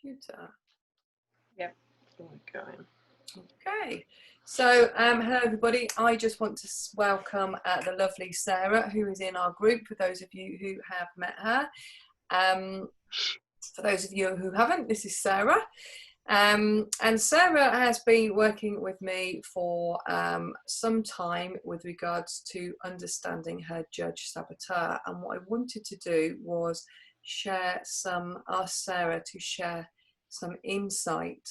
computer. Yep. Going. Okay, so hello everybody. I just want to welcome the lovely Sarah, who is in our group, for those of you who have met her. For those of you who haven't, this is Sarah. And Sarah has been working with me for some time with regards to understanding her Judge Saboteur. And what I wanted to do was ask Sarah to share some insight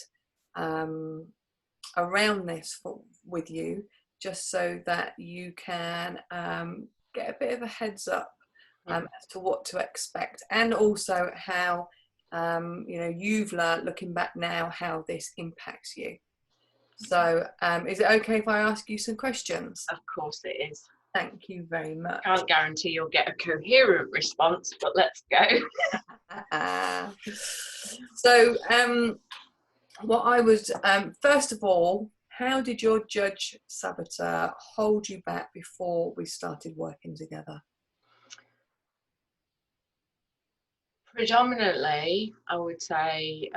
around this with you, just so that you can get a bit of a heads up as to what to expect, and also how you've learned, looking back now, how this impacts you. So is it okay if I ask you some questions? Of course it is. Thank you very much. Can't guarantee you'll get a coherent response, but let's go. So what I was, first of all, how did your Judge Saboteur hold you back before we started working together? Predominantly, I would say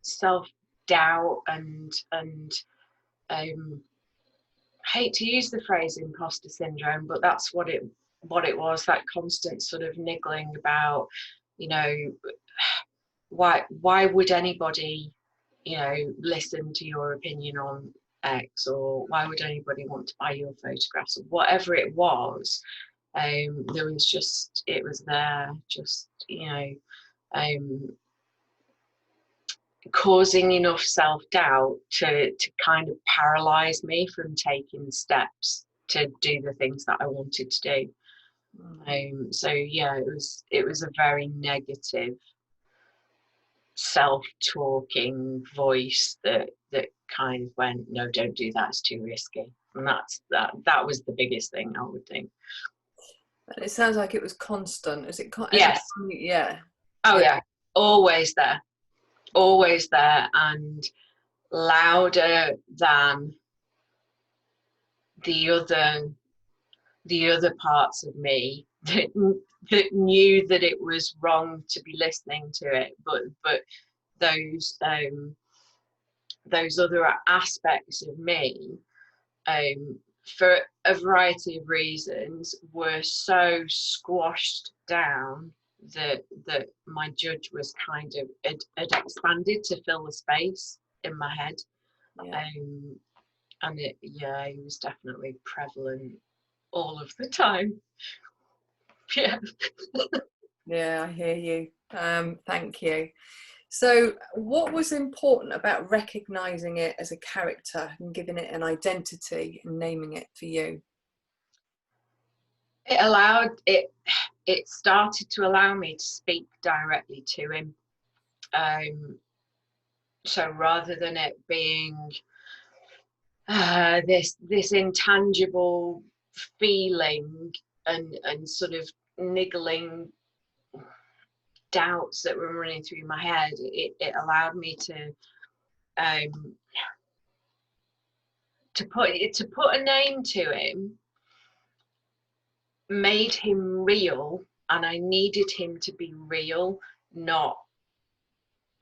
self-doubt and I hate to use the phrase imposter syndrome, but that's what it was, that constant sort of niggling about, why would anybody, listen to your opinion on X, or why would anybody want to buy your photographs, or whatever it was. There was just, it was there, just, causing enough self-doubt to kind of paralyze me from taking steps to do the things that I wanted to do. So yeah, it was a very negative self-talking voice that kind of went, no, don't do that, it's too risky. And that was the biggest thing, I would think. And it sounds like it was constant. Is it? Yes. Yeah. Oh yeah, always there, and louder than the other parts of me that knew that it was wrong to be listening to it, but those other aspects of me, for a variety of reasons, were so squashed down that my judge was kind of had expanded to fill the space in my head. Yeah. And it was definitely prevalent all of the time. Yeah. Yeah, I hear you. Thank you. So what was important about recognizing it as a character and giving it an identity and naming it for you? It started to allow me to speak directly to him. So rather than it being this intangible feeling and sort of niggling doubts that were running through my head, it allowed me to put a name to him, made him real, and I needed him to be real, not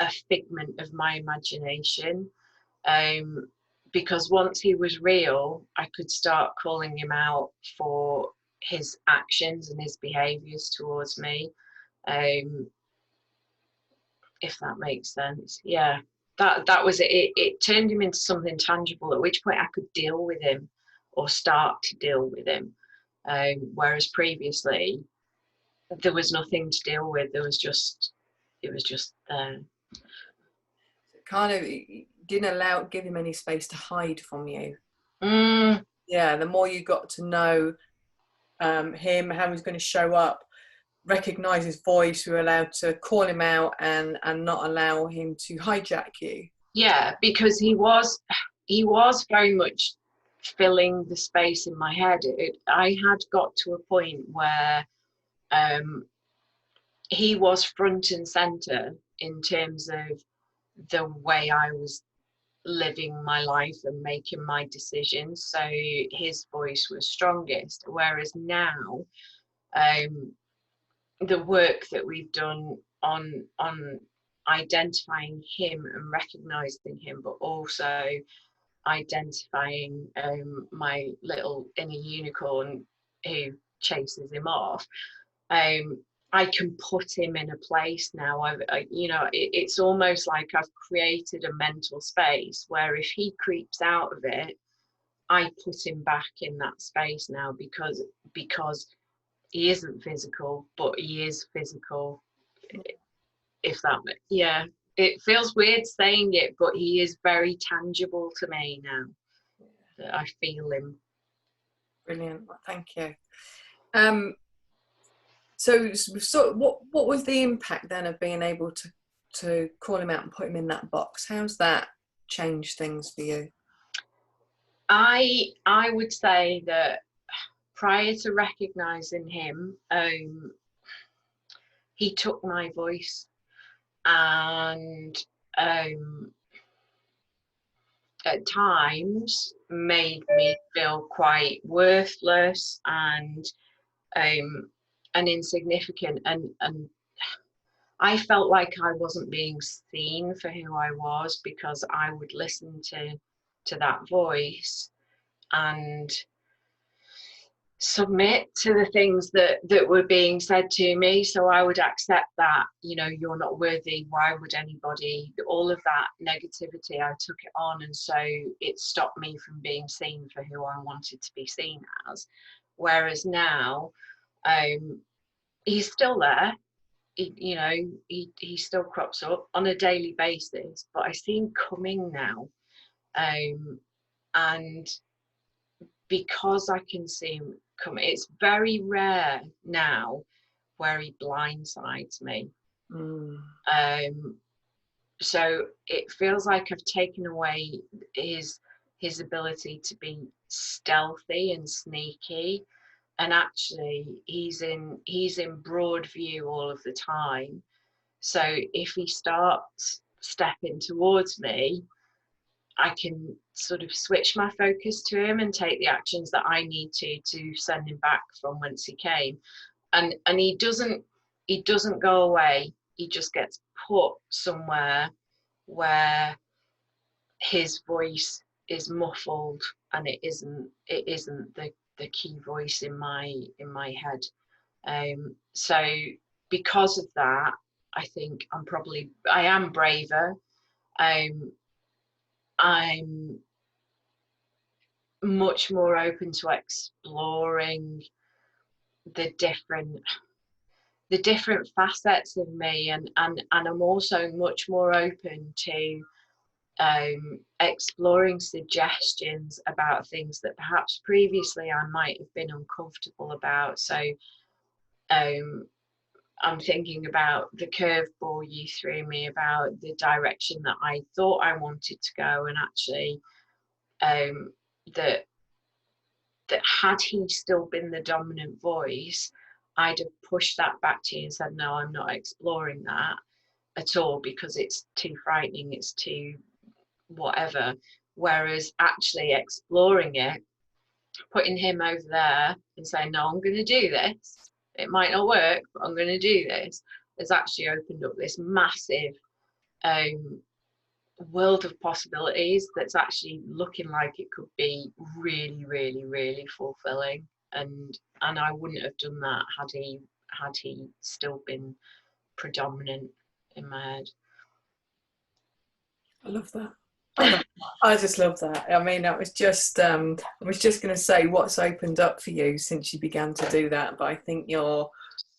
a figment of my imagination. Because once he was real, I could start calling him out for his actions and his behaviors towards me. If that makes sense. Yeah, that was it. It turned him into something tangible, at which point I could deal with him or start to deal with him. Whereas previously there was nothing to deal with. It was just there. Kind of didn't give him any space to hide from you. Mm. Yeah, the more you got to know him, how he's going to show up, recognize his voice, we were allowed to call him out and not allow him to hijack you. Yeah, because he was very much filling the space in my head. I had got to a point where he was front and center in terms of the way I was living my life and making my decisions. So his voice was strongest, whereas now the work that we've done on identifying him and recognizing him, but also identifying my little inner unicorn who chases him off. I can put him in a place now. It's almost like I've created a mental space where if he creeps out of it, I put him back in that space now, because he isn't physical, but he is physical. If that, yeah, it feels weird saying it, but he is very tangible to me now that I feel him. Brilliant. Well, thank you. So what was the impact then of being able to call him out and put him in that box? How's that changed things for you? I would say that prior to recognizing him, he took my voice and at times made me feel quite worthless and insignificant, and I felt like I wasn't being seen for who I was, because I would listen to that voice and submit to the things that were being said to me. So I would accept that, you're not worthy, why would anybody, all of that negativity, I took it on, and so it stopped me from being seen for who I wanted to be seen as. Whereas now, he's still there. He still crops up on a daily basis, but I see him coming now, and because I can see him coming, it's very rare now where he blindsides me. So it feels like I've taken away his ability to be stealthy and sneaky, and actually he's in broad view all of the time. So if he starts stepping towards me, I can sort of switch my focus to him and take the actions that I need to send him back from whence he came. And he doesn't go away. He just gets put somewhere where his voice is muffled, and it isn't the key voice in my head. So because of that, I think I am braver. I'm much more open to exploring the different facets of me, and I'm also much more open to exploring suggestions about things that perhaps previously I might have been uncomfortable about. So I'm thinking about the curveball you threw me about the direction that I thought I wanted to go, and actually that had he still been the dominant voice, I'd have pushed that back to you and said, no, I'm not exploring that at all, because it's too frightening, it's too whatever. Whereas actually exploring it, putting him over there and saying, no, I'm going to do this, it might not work, but I'm going to do this, has actually opened up this massive world of possibilities that's actually looking like it could be really, really, really fulfilling. And I wouldn't have done that had he still been predominant in my head. I love that. I just love that. I mean, I was just going to say what's opened up for you since you began to do that, but I think you're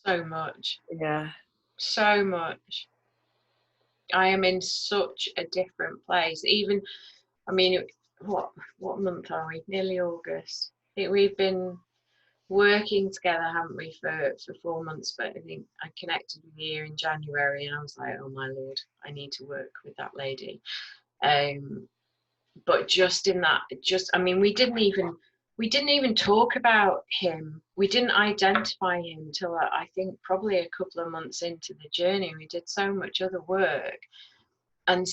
so much. Yeah. So much. I am in such a different place. Even, I mean, what month are we? Nearly August. I think we've been working together, haven't we, for 4 months? But I think I connected with you in January, and I was like, oh my Lord, I need to work with that lady. But just in that, I mean, we didn't even talk about him. We didn't identify him until I think probably a couple of months into the journey. We did so much other work, and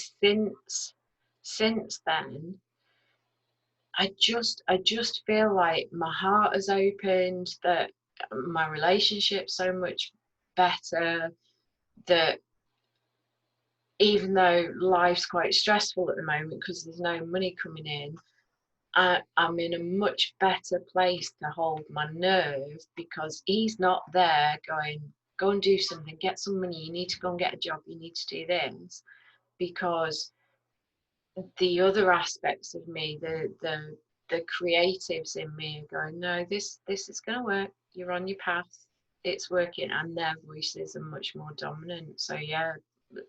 since then, I just feel like my heart has opened, that my relationship's so much better. that even though life's quite stressful at the moment because there's no money coming in, I'm in a much better place to hold my nerve because he's not there going, go and do something, get some money, you need to go and get a job, you need to do this. Because the other aspects of me, the creatives in me are going, no, this is going to work, you're on your path, it's working, and their voices are much more dominant. So yeah,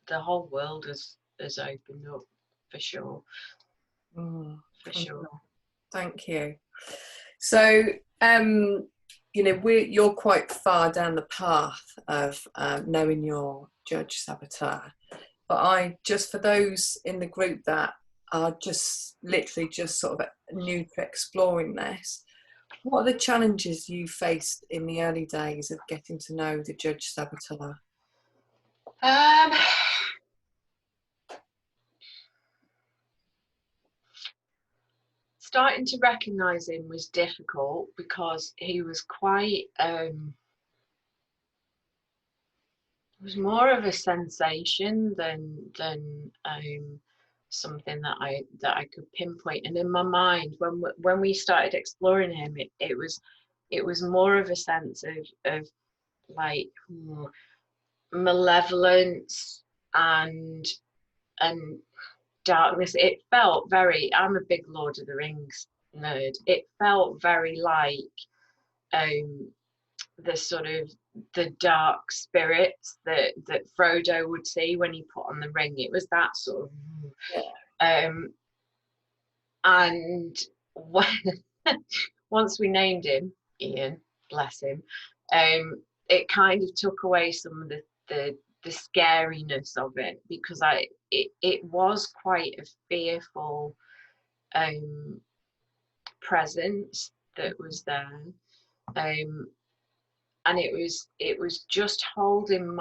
the whole world has opened up for sure. For sure. Thank you. So you're quite far down the path of knowing your Judge Saboteur, but for those in the group that are just literally just sort of new to exploring this, what are the challenges you faced in the early days of getting to know the Judge Saboteur? Starting to recognise him was difficult because he was quite it was more of a sensation than something that I could pinpoint. And in my mind, when we started exploring him, it was more of a sense of like malevolence and darkness. It felt very, I'm a big Lord of the Rings nerd, it felt very like the sort of the dark spirits that Frodo would see when he put on the ring. It was that sort of and when once we named him Ian, bless him, it kind of took away some of the scariness of it, because it was quite a fearful presence that was there, and it was just holding.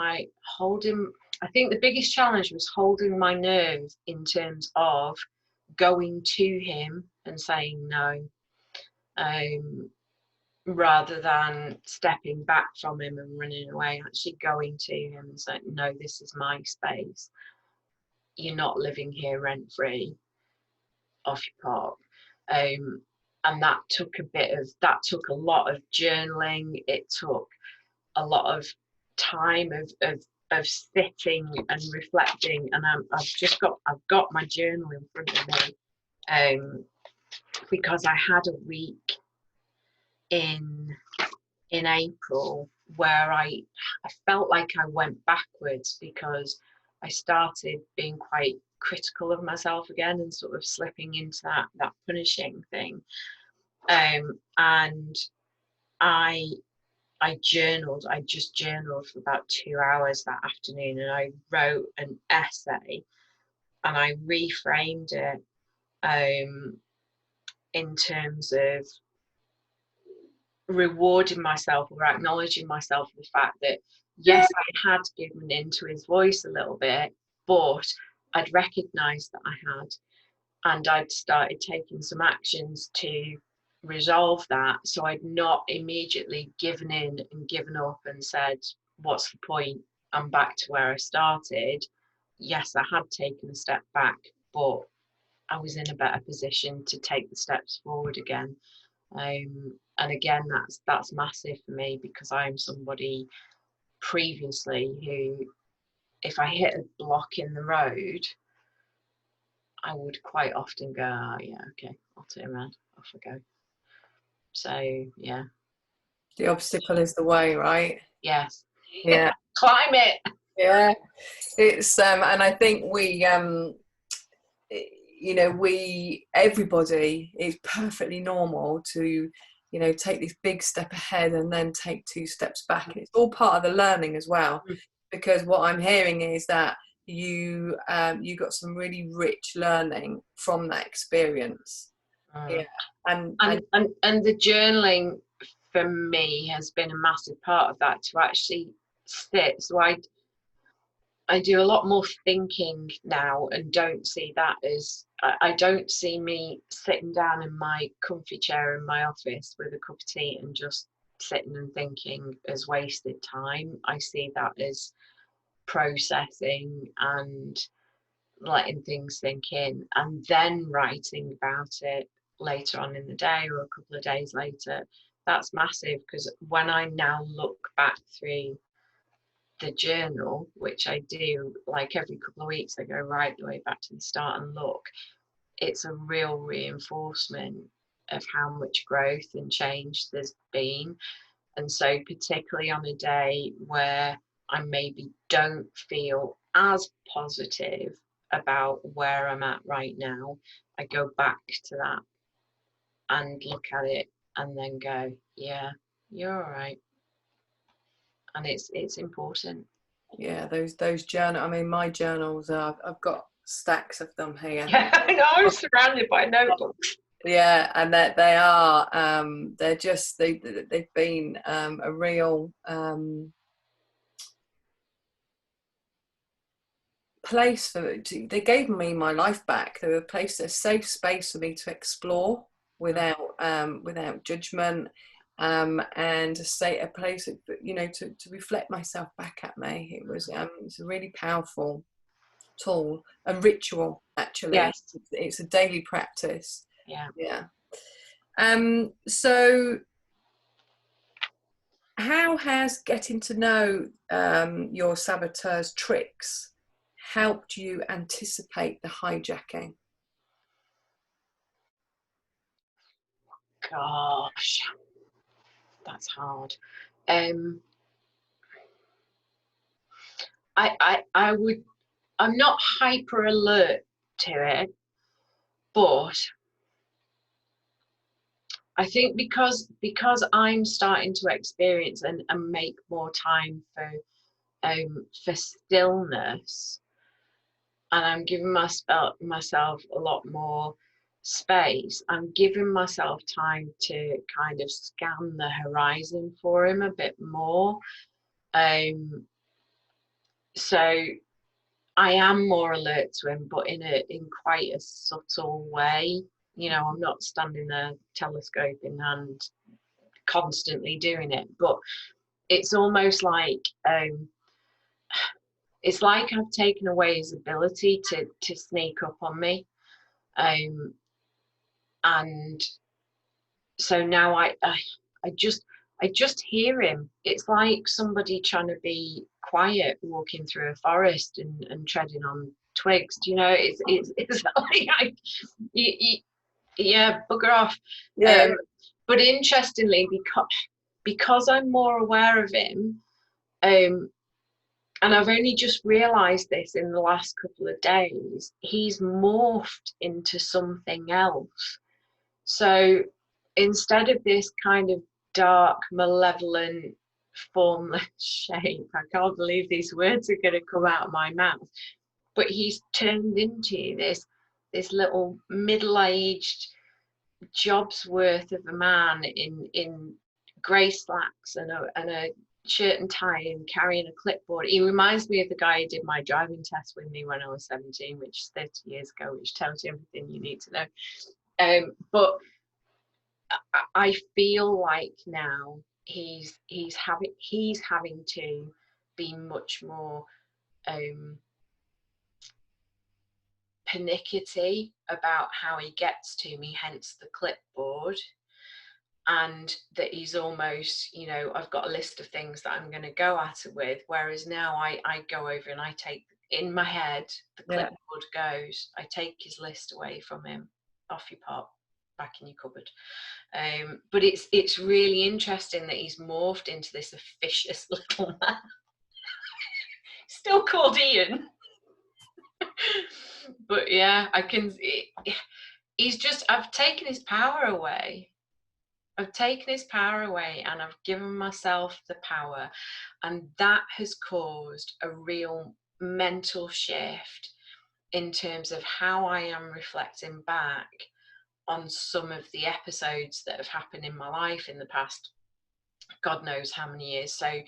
I think the biggest challenge was holding my nerve in terms of going to him and saying no, rather than stepping back from him and running away. Actually going to him and saying, no, this is my space, you're not living here rent free, off your pop. And that took a lot of journaling. It took a lot of time of sitting and reflecting, and I've got my journal in front of me, because I had a week in April where I felt like I went backwards, because I started being quite critical of myself again and sort of slipping into that punishing thing, and I journaled. I just journaled for about 2 hours that afternoon, and I wrote an essay, and I reframed it in terms of rewarding myself or acknowledging myself for the fact that, yes, I had given in to his voice a little bit, but I'd recognised that I had, and I'd started taking some actions to resolve that. So I'd not immediately given in and given up and said, what's the point, I'm back to where I started. Yes, I had taken a step back, but I was in a better position to take the steps forward again. And again, that's massive for me, because I'm somebody previously who, if I hit a block in the road, I would quite often go, oh, yeah, okay, I'll turn around, off I go. So yeah, The obstacle is the way, right? yes. Yeah. Climb it. Yeah, it's and I think everybody, it's perfectly normal to take this big step ahead and then take 2 steps back. It's all part of the learning as well, because what I'm hearing is that you got some really rich learning from that experience. Yeah, and the journaling for me has been a massive part of that, to actually sit. So I do a lot more thinking now, and don't see that as, I don't see me sitting down in my comfy chair in my office with a cup of tea and just sitting and thinking as wasted time. I see that as processing and letting things sink in, and then writing about it later on in the day or a couple of days later. That's massive, because when I now look back through the journal, which I do like every couple of weeks, I go right the way back to the start and look, it's a real reinforcement of how much growth and change there's been. And so particularly on a day where I maybe don't feel as positive about where I'm at right now, I go back to that and look at it and then go, yeah, you're all right. And it's important. Yeah, those journal. I mean, my journals are. I've got stacks of them here. Yeah, I know, I'm surrounded by notebooks. Yeah, and that they are. They're just they've been a real place they gave me my life back. They were a place, a safe space for me to explore without judgment, and a place to reflect myself back at me. It's a really powerful tool and ritual, actually. Yes. It's a daily practice. Yeah. So how has getting to know your saboteur's tricks helped you anticipate the hijacking? Gosh, that's hard. I'm not hyper alert to it, but I think because I'm starting to experience and make more time for stillness, and I'm giving myself a lot more space. I'm giving myself time to kind of scan the horizon for him a bit more. So I am more alert to him, but in quite a subtle way. You know, I'm not standing there, telescope in hand, constantly doing it. But it's almost like it's like I've taken away his ability to sneak up on me, and so now I just hear him. It's like somebody trying to be quiet walking through a forest and treading on twigs. Do you know? It's like yeah, bugger off. Yeah. But interestingly, because I'm more aware of him, and I've only just realised this in the last couple of days, he's morphed into something else. So instead of this kind of dark, malevolent, formless shape, I can't believe these words are going to come out of my mouth, but he's turned into this little middle-aged job's worth of a man in grey slacks and a shirt and tie and carrying a clipboard. He reminds me of the guy who did my driving test with me when I was 17, which is 30 years ago, which tells you everything you need to know. But I feel like now he's having to be much more pernickety about how he gets to me, hence the clipboard. And that he's almost, you know, I've got a list of things that I'm going to go at it with, whereas now I go over and I take, in my head, the clipboard goes, I take his list away from him, off you pop, back in your cupboard. But it's really interesting that he's morphed into this officious little man. Still called Ian. But yeah, I've taken his power away. I've taken his power away and I've given myself the power. And that has caused a real mental shift in terms of how I am reflecting back on some of the episodes that have happened in my life in the past, God knows how many years. So I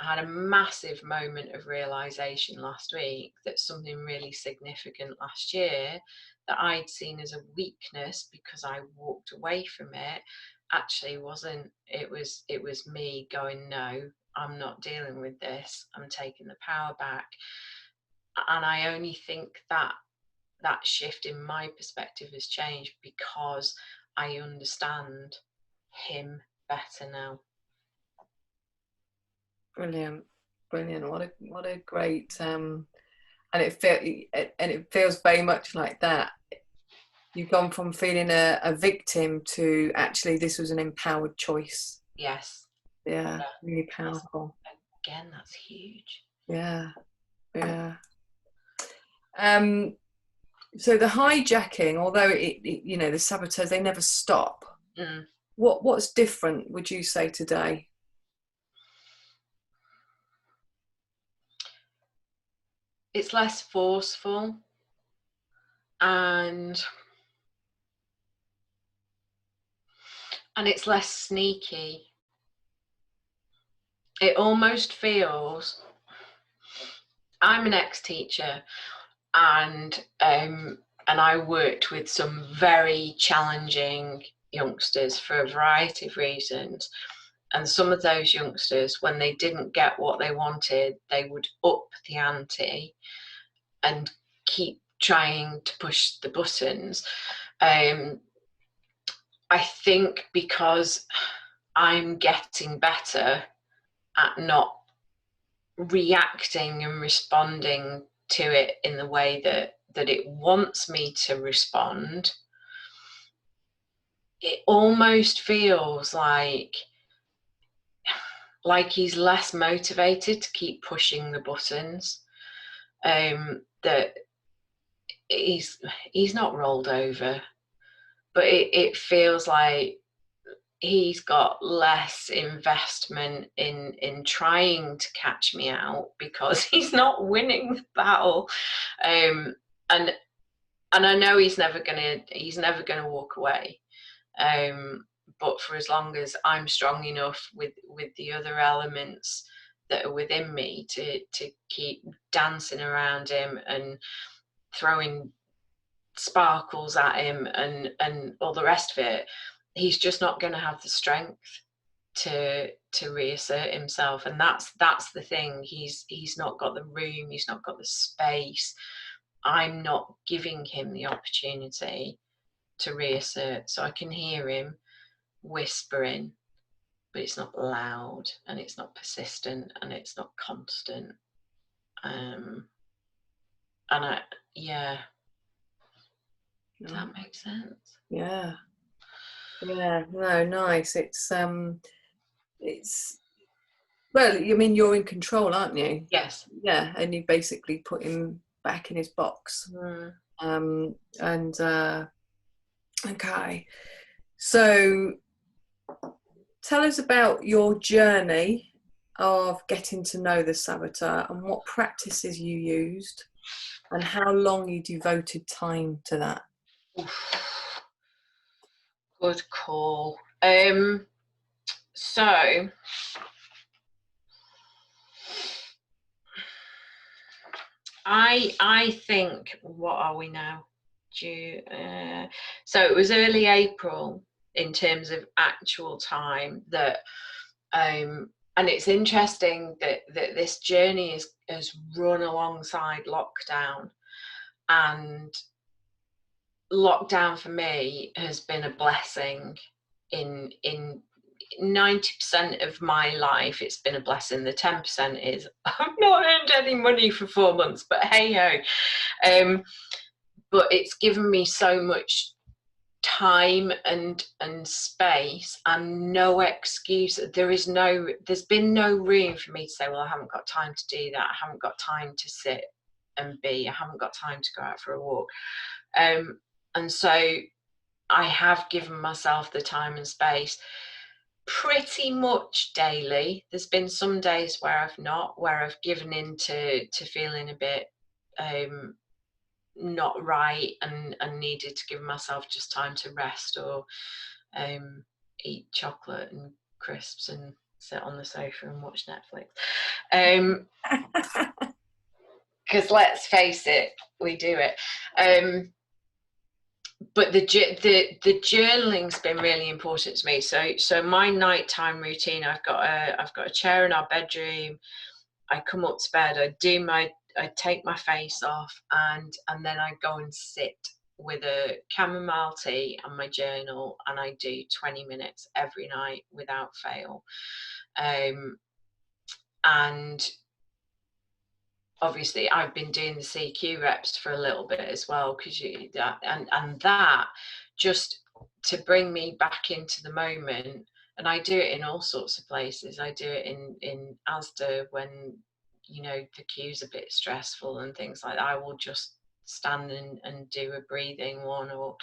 had a massive moment of realization last week that something really significant last year that I'd seen as a weakness because I walked away from it actually wasn't. It was me going, no, I'm not dealing with this, I'm taking the power back. And I only think that that shift in my perspective has changed because I understand him better now. Brilliant. What a great and it feels very much like that. You've gone from feeling a victim to actually this was an empowered choice. Yes. Yeah. Really powerful. Again, that's huge. Yeah. So the hijacking, although the saboteurs, they never stop. What's different, would you say, today? It's less forceful, and it's less sneaky. It almost feels, I'm an ex-teacher, and I worked with some very challenging youngsters for a variety of reasons. And some of those youngsters, when they didn't get what they wanted, they would up the ante and keep trying to push the buttons. I think because I'm getting better at not reacting and responding to it in the way that it wants me to respond, it almost feels like he's less motivated to keep pushing the buttons. That he's not rolled over, but it feels like he's got less investment in trying to catch me out because he's not winning the battle. And I know he's never gonna walk away. But for as long as I'm strong enough with the other elements that are within me to keep dancing around him and throwing sparkles at him and all the rest of it, he's just not going to have the strength to reassert himself. And that's the thing. He's not got the room, he's not got the space. I'm not giving him the opportunity to reassert. So I can hear him whispering, but it's not loud and it's not persistent and it's not constant. And does that make sense? Yeah. No, nice. It's well, I mean, you're in control, aren't you? Yes. Yeah, and you basically put him back in his box. Okay. So tell us about your journey of getting to know the saboteur and what practices you used and how long you devoted time to that. Good call. So I think, what are we now? So it was early April in terms of actual time that, and it's interesting that this journey has run alongside lockdown, and lockdown for me has been a blessing. In 90% of my life it's been a blessing. The 10% is I've not earned any money for 4 months, but hey ho. But it's given me so much time and space and no excuse. There's been no room for me to say, well, I haven't got time to do that, I haven't got time to sit and I haven't got time to go out for a walk. And so I have given myself the time and space pretty much daily. There's been some days where I've not, where I've given in to feeling a bit not right and needed to give myself just time to rest or eat chocolate and crisps and sit on the sofa and watch Netflix. Because let's face it, we do it. but the journaling's been really important to me. So my nighttime routine, I've got a chair in our bedroom. I come up to bed, I take my face off, and then I go and sit with a chamomile tea and my journal, and I do 20 minutes every night without fail. And obviously I've been doing the CQ reps for a little bit as well, because that just to bring me back into the moment. And I do it in all sorts of places. I do it in Asda when, you know, the queue's a bit stressful and things like that. I will just stand and do a breathing one, or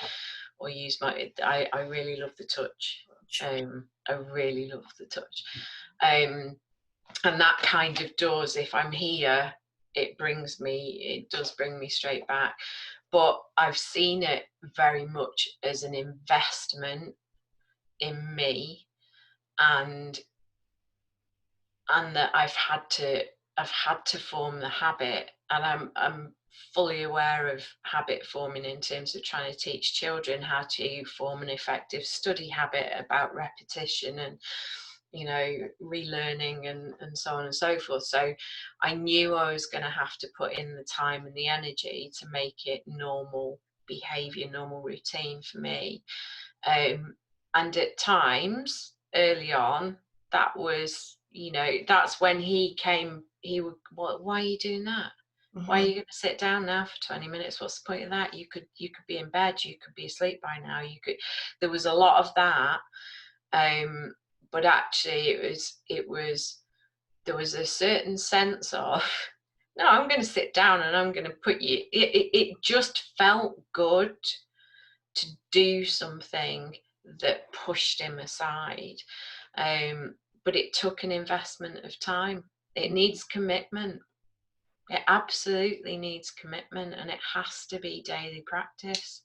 use my, I really love the touch. I really love the touch. And that kind of does, if I'm here, it does bring me straight back. But I've seen it very much as an investment in me, and that I've had to form the habit. And I'm fully aware of habit forming in terms of trying to teach children how to form an effective study habit about repetition and, you know, relearning and so on and so forth. So I knew I was going to have to put in the time and the energy to make it normal behavior, normal routine for me. And at times early on, that was, you know, that's when he came, he would, why are you doing that? Why are you going to sit down now for 20 minutes? What's the point of that? You could be in bed, you could be asleep by now. There was a lot of that. But actually there was a certain sense of, no, I'm going to sit down and I'm going to put you, it just felt good to do something that pushed him aside. But it took an investment of time. It needs commitment. It absolutely needs commitment, and it has to be daily practice.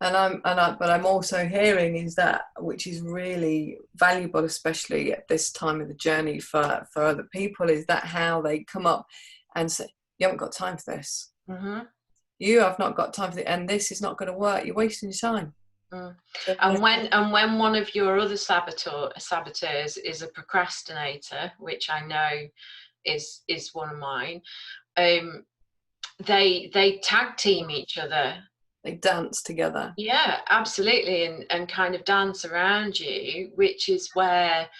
But I'm also hearing is that, which is really valuable, especially at this time of the journey for other people, is that how they come up and say, you haven't got time for this. Mm-hmm. You have not got time for it, and this is not going to work. You're wasting your time. And when one of your other saboteurs is a procrastinator, which I know is one of mine, they tag team each other. They dance together. Yeah, absolutely, and kind of dance around you, which is where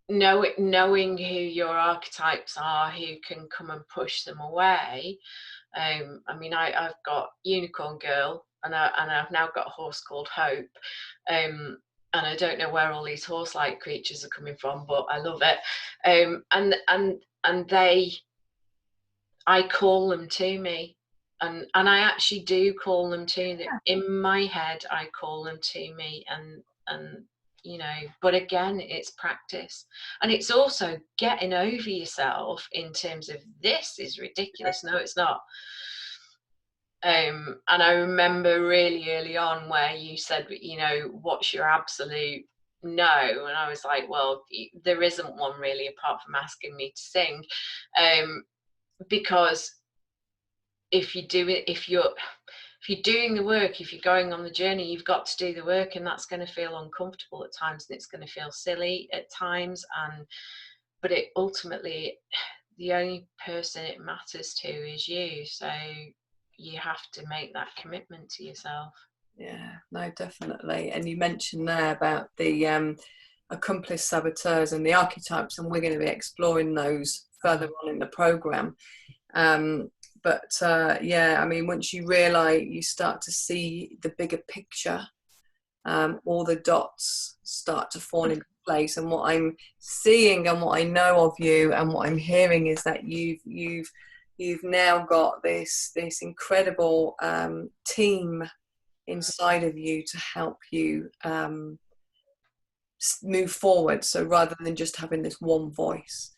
knowing who your archetypes are, who can come and push them away. I mean, I've got Unicorn Girl, and I've now got a horse called Hope. And I don't know where all these horse-like creatures are coming from, but I love it. And I call them to me, and I actually do call them to them. In my head, I call them to me, and you know. But again, it's practice, and it's also getting over yourself in terms of, this is ridiculous. No, it's not. And I remember really early on where you said, you know, what's your absolute no? And I was like, well, there isn't one really, apart from asking me to sing. Because if you're doing the work, if you're going on the journey, you've got to do the work, and that's going to feel uncomfortable at times, and it's going to feel silly at times. But it ultimately, the only person it matters to is you. So you have to make that commitment to yourself. Yeah, no, definitely. And you mentioned there about the accomplice saboteurs and the archetypes, and we're going to be exploring those further on in the program. Yeah, I mean, once you realize, you start to see the bigger picture, all the dots start to fall into place. And what I'm seeing and what I know of you and what I'm hearing is that you've now got this incredible team inside of you to help you move forward. So rather than just having this one voice,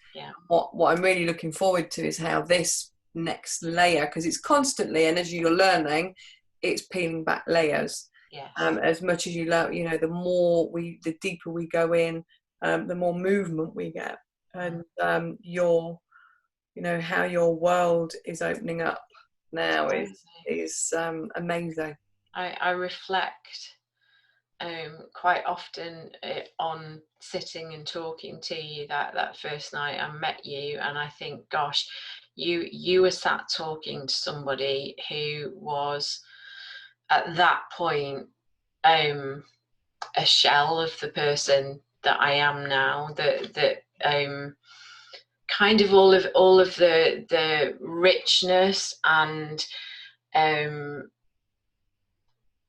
what I'm really looking forward to is how this next layer, because it's constantly, and as you're learning, it's peeling back layers. As much as you learn, you know, the deeper we go in, the more movement we get, and you know, how your world is opening up now is amazing. I reflect quite often on sitting and talking to you that first night I met you, and I think, gosh, you were sat talking to somebody who was at that point a shell of the person that I am now, that kind of all of the richness and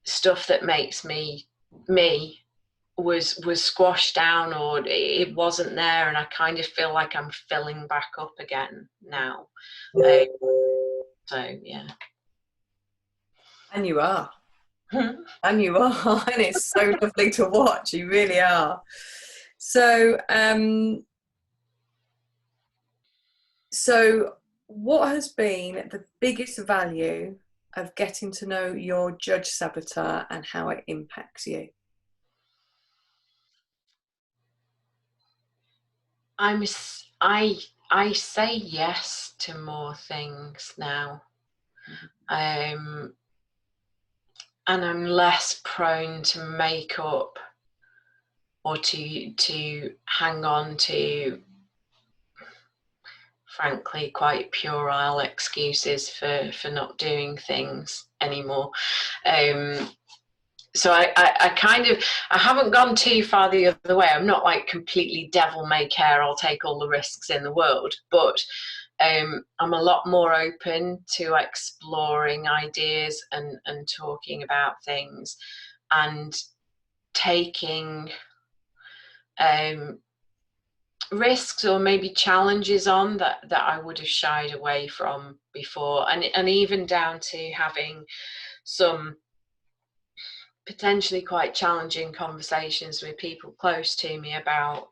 stuff that makes me was squashed down, or it wasn't there, and I kind of feel like I'm filling back up again now. So yeah. And you are. And you are, and it's so lovely to watch. You really are. So so what has been the biggest value of getting to know your Judge Saboteur and how it impacts you? I say yes to more things now, and I'm less prone to make up or to hang on to, frankly, quite puerile excuses for not doing things anymore. So I kind of, I haven't gone too far the other way. I'm not like completely devil may care, I'll take all the risks in the world, but I'm a lot more open to exploring ideas and talking about things and taking risks or maybe challenges on that I would have shied away from before, and even down to having some potentially quite challenging conversations with people close to me about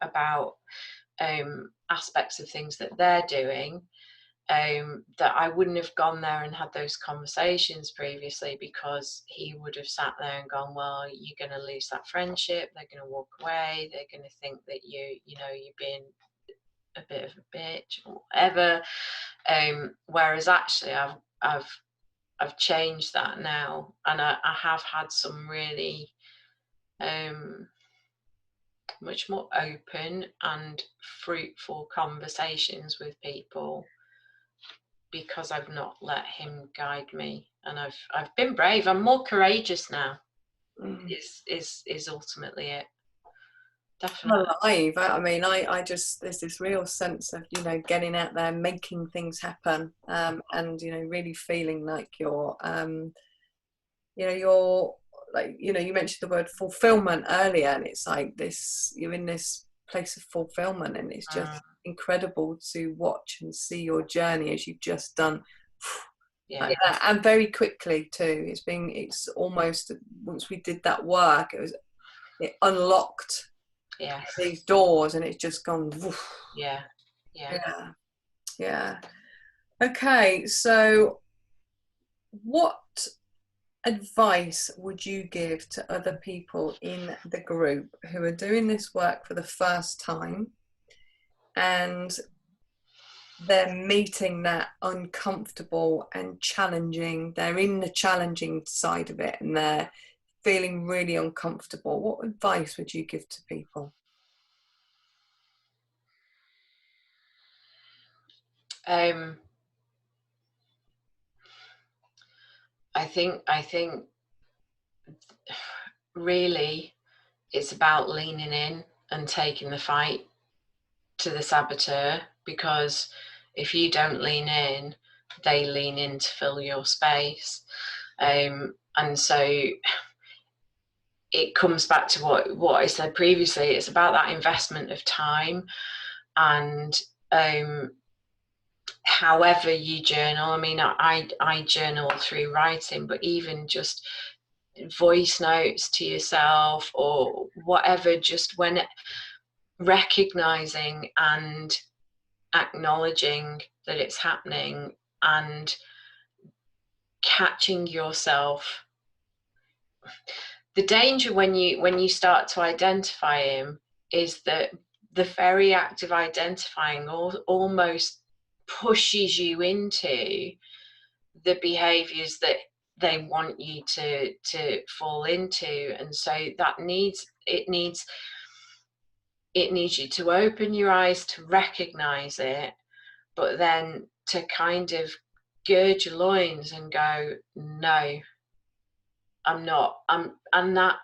aspects of things that they're doing, that I wouldn't have gone there and had those conversations previously, because he would have sat there and gone, well, you're going to lose that friendship, they're going to walk away, they're going to think that you're being a bit of a bitch or whatever, whereas actually I've changed that now, and I have had some really much more open and fruitful conversations with people, because I've not let him guide me, and I've been brave. I'm more courageous now. Is ultimately it. Definitely. Alive. I mean, I just, there's this real sense of, getting out there, making things happen, and really feeling like you're like, you mentioned the word fulfillment earlier, and it's like this, you're in this place of fulfillment, and it's just incredible to watch and see your journey as you've just done. Yeah. Like that, and very quickly too. It's almost, once we did that work, it unlocked these doors, and it's just gone woof. Yeah. Okay, so what advice would you give to other people in the group who are doing this work for the first time, and they're meeting that uncomfortable and challenging, they're in the challenging side of it and they're feeling really uncomfortable? What advice would you give to people? I think really it's about leaning in and taking the fight to the saboteur, because if you don't lean in, they lean in to fill your space, and so it comes back to what I said previously. It's about that investment of time, and however you journal. I mean, I journal through writing, but even just voice notes to yourself or whatever, just when recognizing and acknowledging that it's happening and catching yourself. The danger when you start to identify him is that the very act of identifying almost pushes you into the behaviors that they want you to fall into. And so that needs you to open your eyes to recognize it, but then to kind of gird your loins and go, no, I'm not. And that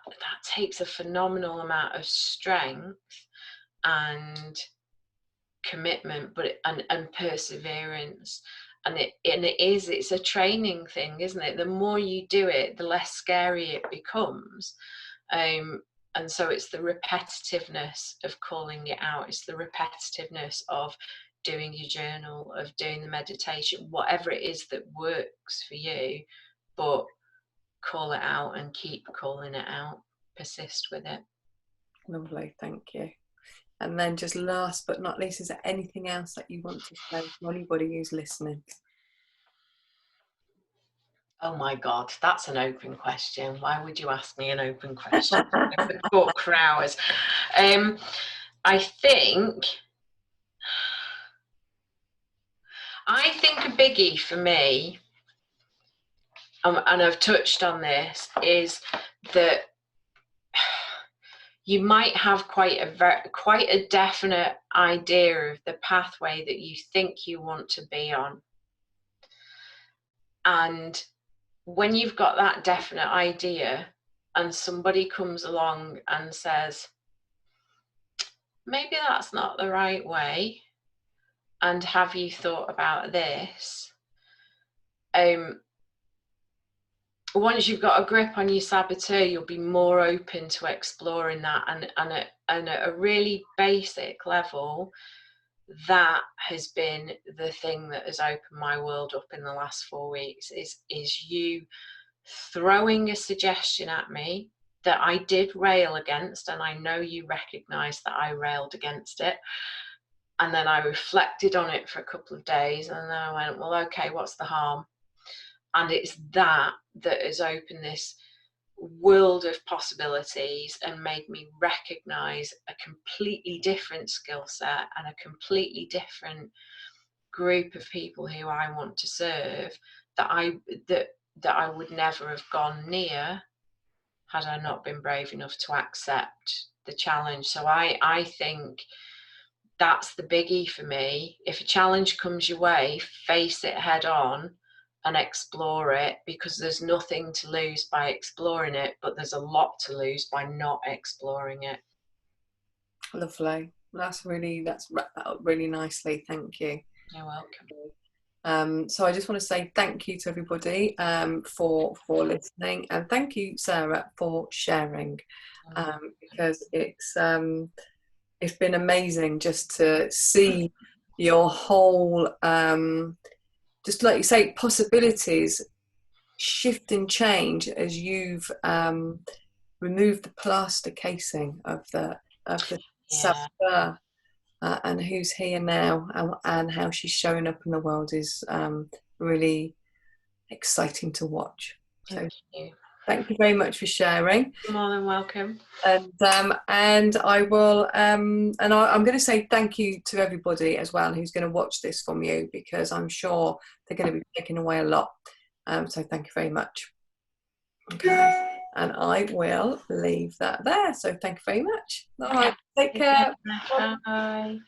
takes a phenomenal amount of strength and commitment, and perseverance. And it's a training thing, isn't it? The more you do it, the less scary it becomes. And so it's the repetitiveness of calling it out. It's the repetitiveness of doing your journal, of doing the meditation, whatever it is that works for you, but call it out and keep calling it out. Persist with it. Lovely, thank you. And then just last but not least, is there anything else that you want to say to anybody who's listening? Oh my God, that's an open question. Why would you ask me an open question? I could talk for hours. I think a biggie for me, and I've touched on this, is that you might have quite a definite idea of the pathway that you think you want to be on. And when you've got that definite idea and somebody comes along and says, maybe that's not the right way, and have you thought about this? Once you've got a grip on your saboteur, you'll be more open to exploring that. And at a really basic level, that has been the thing that has opened my world up in the last 4 weeks, is you throwing a suggestion at me that I did rail against, and I know you recognise that I railed against it. And then I reflected on it for a couple of days, and then I went, well, okay, what's the harm? And it's that has opened this world of possibilities and made me recognise a completely different skill set and a completely different group of people who I want to serve, that I would never have gone near had I not been brave enough to accept the challenge. So I think that's the biggie for me. If a challenge comes your way, face it head on and explore it, because there's nothing to lose by exploring it, but there's a lot to lose by not exploring it. Lovely. That's wrapped that up really nicely. Thank you. You're welcome. So I just want to say thank you to everybody for listening, and thank you, Sarah, for sharing, because it's been amazing just to see your whole just like you say, possibilities shift and change as you've removed the plaster casing of the saboteur, and who's here now, and how she's showing up in the world is really exciting to watch. So thank you very much for sharing. You're more than welcome. And I will and I'm going to say thank you to everybody as well who's going to watch this from you, because I'm sure they're going to be taking away a lot. So thank you very much. Okay, and I will leave that there. So thank you very much. All right, take care. Bye.